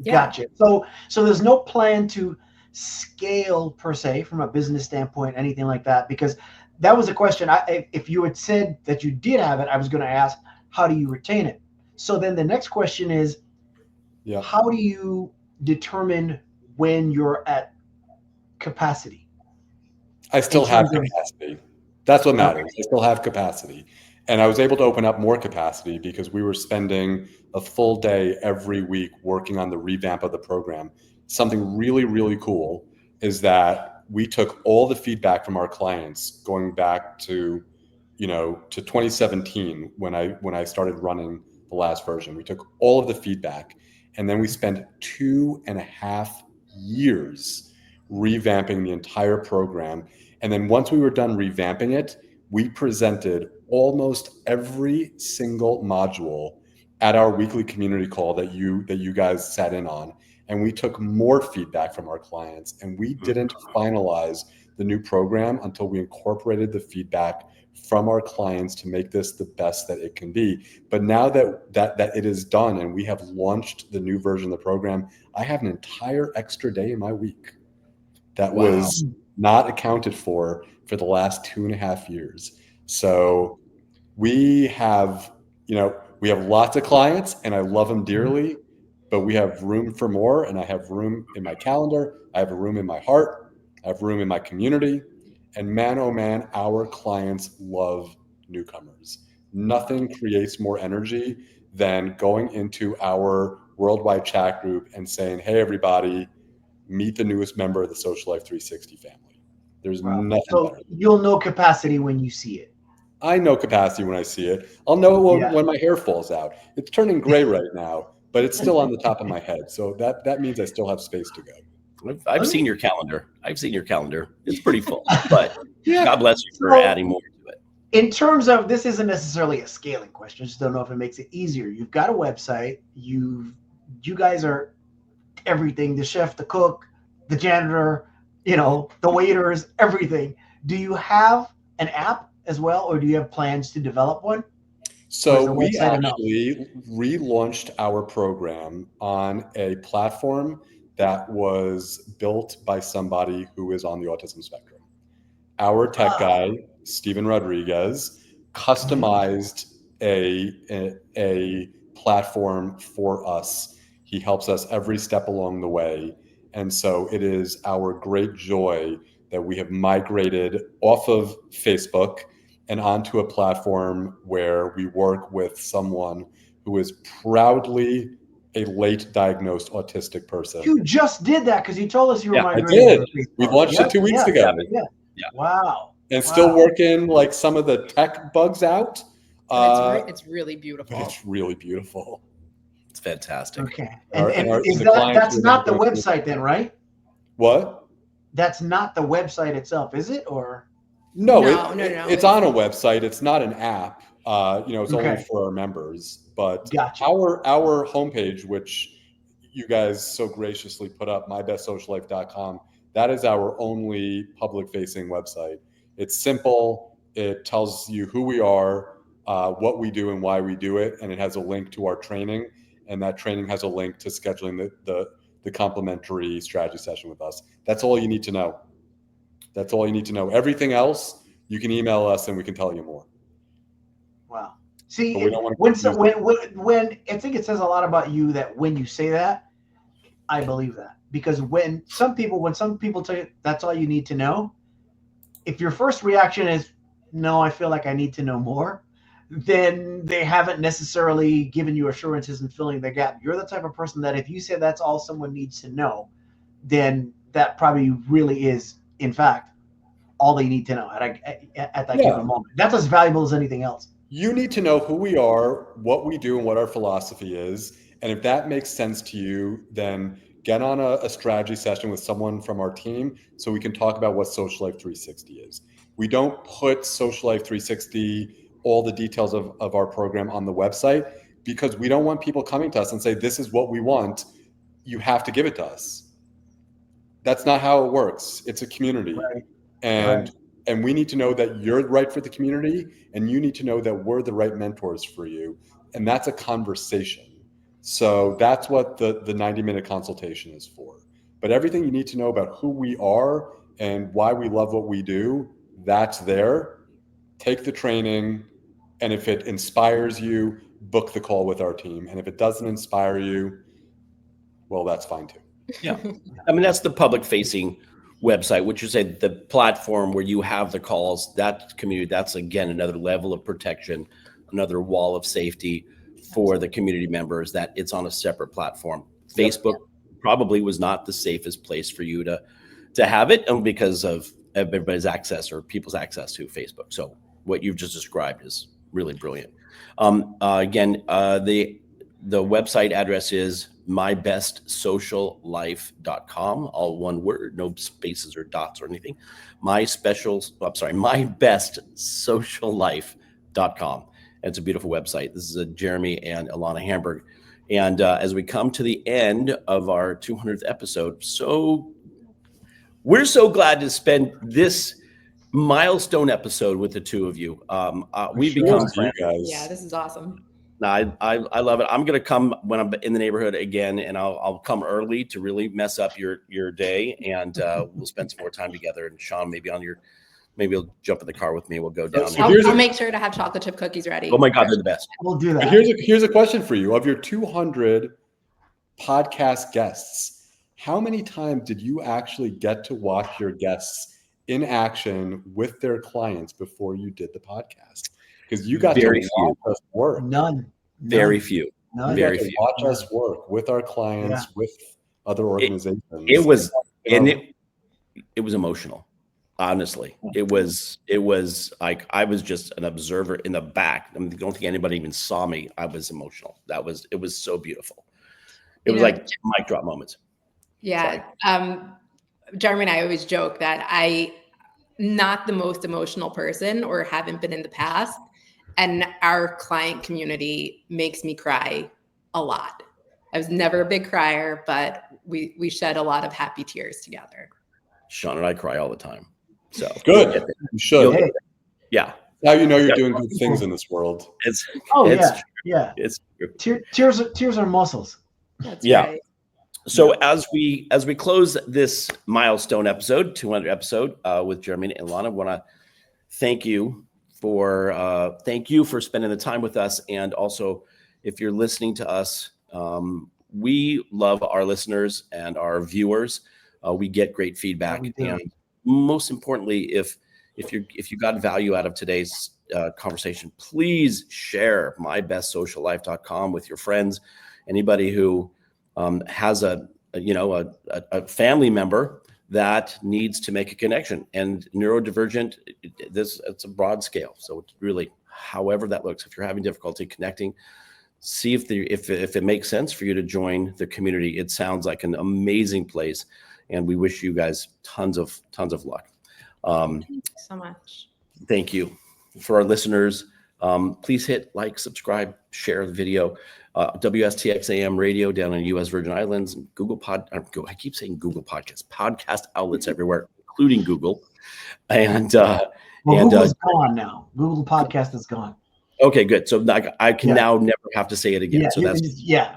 gotcha. So there's no plan to scale per se from a business standpoint, anything like that, because that was a question. If you had said that you did have it, I was going to ask, how do you retain it? So then the next question is, how do you determine when you're at capacity? I still have capacity. That's what matters. I still have capacity. And I was able to open up more capacity because we were spending a full day every week working on the revamp of the program. Something really, really cool is that we took all the feedback from our clients going back to 2017 when I started running the last version. We took all of the feedback, and then we spent 2.5 years revamping the entire program. And then once we were done revamping it, we presented almost every single module at our weekly community call that you guys sat in on. and we took more feedback from our clients, and we didn't finalize the new program until we incorporated the feedback from our clients to make this the best that it can be. But now that it is done and we have launched the new version of the program, I have an entire extra day in my week that was not accounted for the last 2.5 years. So we have lots of clients, and I love them dearly, but we have room for more, and I have room in my calendar. I have a room in my heart. I have room in my community. And man, oh man, our clients love newcomers. Nothing creates more energy than going into our worldwide chat group and saying, hey, everybody, meet the newest member of the Social Life 360 family. There's nothing better. You'll know capacity when you see it. I know capacity when I see it. I'll know when my hair falls out. It's turning gray right now, but it's still on the top of my head. So that means I still have space to go. I've seen your calendar. It's pretty full, but God bless you for adding more to it. In terms of, this isn't necessarily a scaling question. I just don't know if it makes it easier. You've got a website. You guys are everything, the chef, the cook, the janitor, the waiters, everything. Do you have an app as well, or do you have plans to develop one? So we actually relaunched our program on a platform that was built by somebody who is on the autism spectrum. Our tech guy, Steven Rodriguez, customized a platform for us. He helps us every step along the way. And so it is our great joy that we have migrated off of Facebook and onto a platform where we work with someone who is proudly a late diagnosed autistic person. You just did that because you told us you were migrating. I did. We launched it 2 weeks ago. Yeah. Wow. And still working like some of the tech bugs out. It's really beautiful. It's really beautiful. It's fantastic. Okay. That's not the website then, right? What? That's not the website itself, is it? Or no. It's on a website. It's not an app. It's only for our members. But our homepage, which you guys so graciously put up, mybestsociallife.com, that is our only public-facing website. It's simple. It tells you who we are, what we do, and why we do it, and it has a link to our training, and that training has a link to scheduling the complimentary strategy session with us. That's all you need to know. That's all you need to know. Everything else, you can email us, and we can tell you more. Wow. See, when I think it says a lot about you that when you say that, I believe that. Because when some people tell you that's all you need to know, if your first reaction is, no, I feel like I need to know more, then they haven't necessarily given you assurances and filling the gap. You're the type of person that if you say that's all someone needs to know, then that probably really is, in fact, all they need to know at that given moment. That's as valuable as anything else. You need to know who we are, what we do, and what our philosophy is. And if that makes sense to you, then get on a strategy session with someone from our team so we can talk about what Social Life 360 is. We don't put Social Life 360, all the details of our program on the website, because we don't want people coming to us and say, this is what we want. You have to give it to us. That's not how it works. It's a community. Right. And we need to know that you're right for the community, and you need to know that we're the right mentors for you. And that's a conversation. So that's what the 90-minute consultation is for. But everything you need to know about who we are and why we love what we do, that's there. Take the training, and if it inspires you, book the call with our team. And if it doesn't inspire you, well, that's fine too. Yeah. I mean, that's the public-facing website, which is the platform where you have the calls, that community. That's, again, another level of protection, another wall of safety for the community members, that it's on a separate platform. Facebook probably was not the safest place for you to have it, because of everybody's access or people's access to Facebook. So what you've just described is really brilliant. Again, the website address is mybestsociallife.com, all one word, no spaces or dots or anything. mybestsociallife.com. It's a beautiful website. This is Jeremy and Ilana Hamburgh And as we come to the end of our 200th episode, we're so glad to spend this milestone episode with the two of you. We've become friends. Yeah, this is awesome. No, I love it. I'm going to come when I'm in the neighborhood again, and I'll come early to really mess up your day, and we'll spend some more time together. And Shawn, maybe you'll jump in the car with me. We'll go down. I'll make sure to have chocolate chip cookies ready. Oh my God, they're the best. We'll do that. Here's a question for you. Of your 200 podcast guests, how many times did you actually get to watch your guests in action with their clients before you did the podcast? Because you got Very to few. watch us work. None. Very few. None. Very few. Watch us work with our clients, with other organizations. It was emotional. Honestly, it was like I was just an observer in the back. I don't think anybody even saw me. I was emotional. It was so beautiful. It was like mic drop moments. Yeah. Jeremy and I always joke that I'm not the most emotional person, or haven't been in the past. And our client community makes me cry a lot. I was never a big crier, but we shed a lot of happy tears together. Shawn and I cry all the time. So good. You should. Yeah. Now you know you're doing good things in this world. It's Tears are muscles. That's right. So as we close this milestone episode, 200 episode with Jeremy and Ilana, I want to thank you for spending the time with us. And also, if you're listening to us, we love our listeners and our viewers. We get great feedback, and most importantly, if you got value out of today's conversation, please share mybestsociallife.com with your friends. Anybody who has a family member that needs to make a connection. And neurodivergent, it's a broad scale. So it's really however that looks. If you're having difficulty connecting, see if it makes sense for you to join the community. It sounds like an amazing place, and we wish you guys tons of luck. Thank you so much. Thank you. For our listeners, please hit like, subscribe, share the video. WSTXAM radio down in U.S. Virgin Islands, Google I keep saying Google Podcasts, podcast outlets everywhere, including Google. And Google's gone now. Google Podcast is gone. Okay, good. So I can now never have to say it again. Yeah, so that's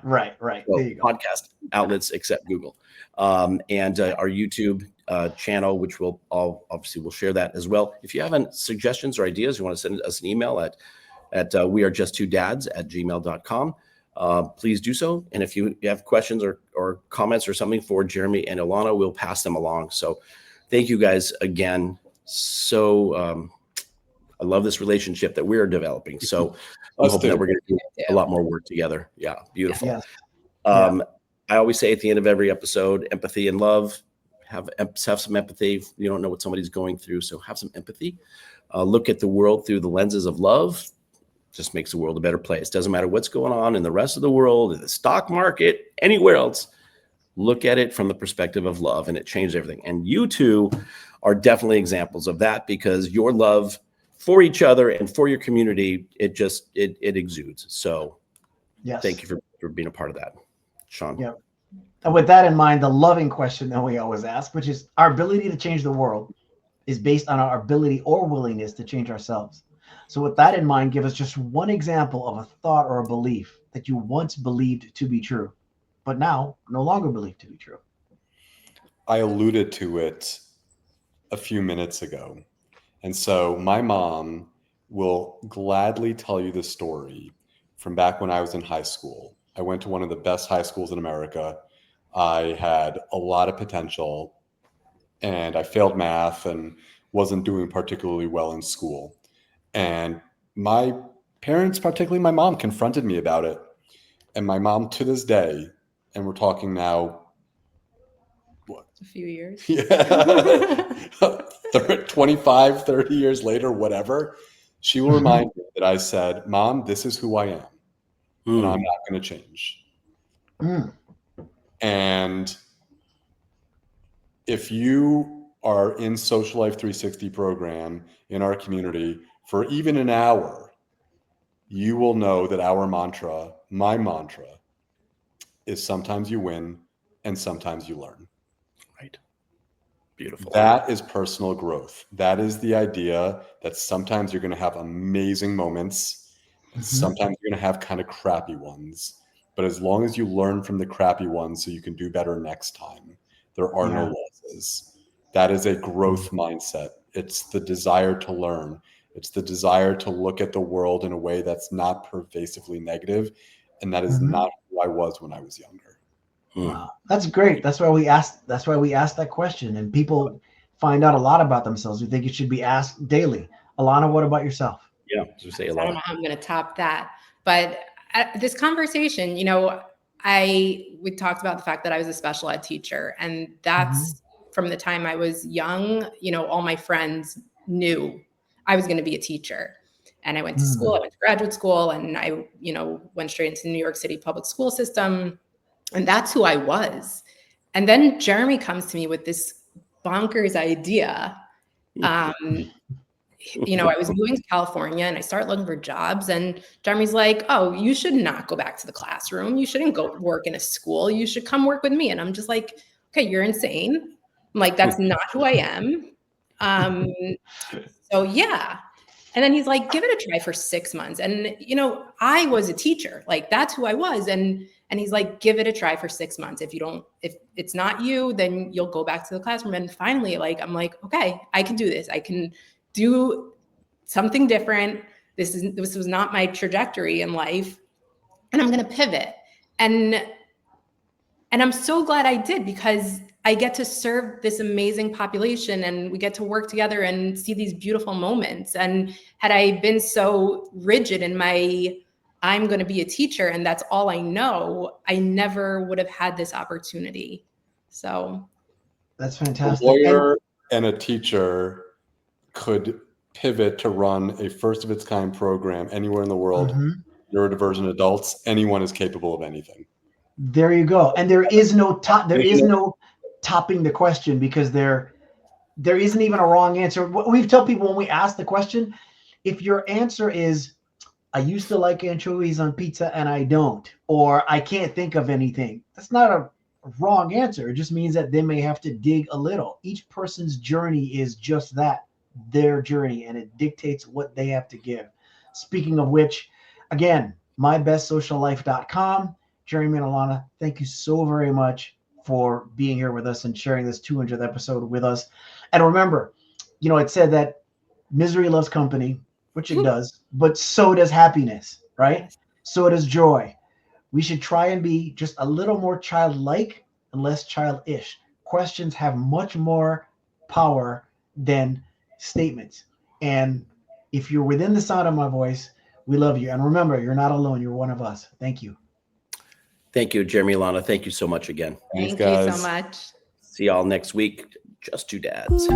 right. So there you go. Podcast outlets except Google, and our YouTube channel, which we'll share that as well. If you have any suggestions or ideas, you want to send us an email at wearejusttwodads@gmail.com. Please do so. And if you have questions or comments or something for Jeremy and Ilana, we'll pass them along. So thank you guys again. So I love this relationship that we're developing. So I'm hoping that we're going to do a lot more work together. Yeah, beautiful. Yes. I always say at the end of every episode, empathy and love. Have some empathy. You don't know what somebody's going through, so have some empathy. Look at the world through the lenses of love. Just makes the world a better place. Doesn't matter what's going on in the rest of the world, in the stock market, anywhere else. Look at it from the perspective of love, and it changed everything. And you two are definitely examples of that, because your love for each other and for your community, it exudes. So yes, thank you for being a part of that, Shawn. Yeah. And with that in mind, the loving question that we always ask, which is, our ability to change the world is based on our ability or willingness to change ourselves. So with that in mind, give us just one example of a thought or a belief that you once believed to be true, but now no longer believe to be true. I alluded to it a few minutes ago. And so my mom will gladly tell you the story from back when I was in high school. I went to one of the best high schools in America. I had a lot of potential, and I failed math and wasn't doing particularly well in school. And my parents, particularly my mom, confronted me about it. And my mom, to this day, and we're talking now, what? A few years. Yeah. 25, 30 years later, whatever, she will remind me that I said, Mom, this is who I am. And I'm not going to change. And if you are in Social Life 360 program in our community for even an hour, you will know that our mantra, my mantra, is sometimes you win and sometimes you learn. Right. Beautiful. That is personal growth. That is the idea that sometimes you're going to have amazing moments and sometimes you're going to have kind of crappy ones. But as long as you learn from the crappy ones so you can do better next time, there are no losses. That is a growth mindset. It's the desire to learn. It's the desire to look at the world in a way that's not pervasively negative. And that is not who I was when I was younger. Wow, that's great. That's why we asked that question, and people find out a lot about themselves. We think it should be asked daily. Ilana, what about yourself? Yeah, just say I don't know how I'm going to top that, but this conversation, we talked about the fact that I was a special ed teacher, and that's from the time I was young. All my friends knew I was going to be a teacher, and I went to school. I went to graduate school, and I, went straight into the New York City public school system, and that's who I was. And then Jeremy comes to me with this bonkers idea. I was moving to California and I started looking for jobs, and Jeremy's like, "Oh, you should not go back to the classroom. You shouldn't go work in a school. You should come work with me." And I'm just like, "Okay, you're insane." I'm like, "That's not who I am." So yeah. And then he's like, "Give it a try for 6 months." And, I was a teacher, like that's who I was. And he's like, "Give it a try for 6 months. If it's not you, then you'll go back to the classroom." And finally, I'm like, "Okay, I can do this. I can do something different. This was not my trajectory in life, and I'm going to pivot." And I'm so glad I did, because I get to serve this amazing population, and we get to work together and see these beautiful moments. And had I been so rigid in I'm going to be a teacher and that's all I know, I never would have had this opportunity. So that's fantastic. A lawyer and a teacher could pivot to run a first of its kind program anywhere in the world. Neurodivergent adults, anyone is capable of anything. There you go. And there is no topping the question, because there isn't even a wrong answer. We tell people when we ask the question, if your answer is, "I used to like anchovies on pizza and I don't," or "I can't think of anything," that's not a wrong answer. It just means that they may have to dig a little. Each person's journey is just that, their journey, and it dictates what they have to give. Speaking of which, again, mybestsociallife.com. Jeremy and Ilana, thank you so very much for being here with us and sharing this 200th episode with us. And remember, it said that misery loves company, which it does, but so does happiness, right? So does joy. We should try and be just a little more childlike and less childish. Questions have much more power than statements. And if you're within the sound of my voice, we love you. And remember, you're not alone. You're one of us. Thank you. Thank you, Jeremy, Ilana. Thank you so much again. Thank you so much. See y'all next week. Just two dads.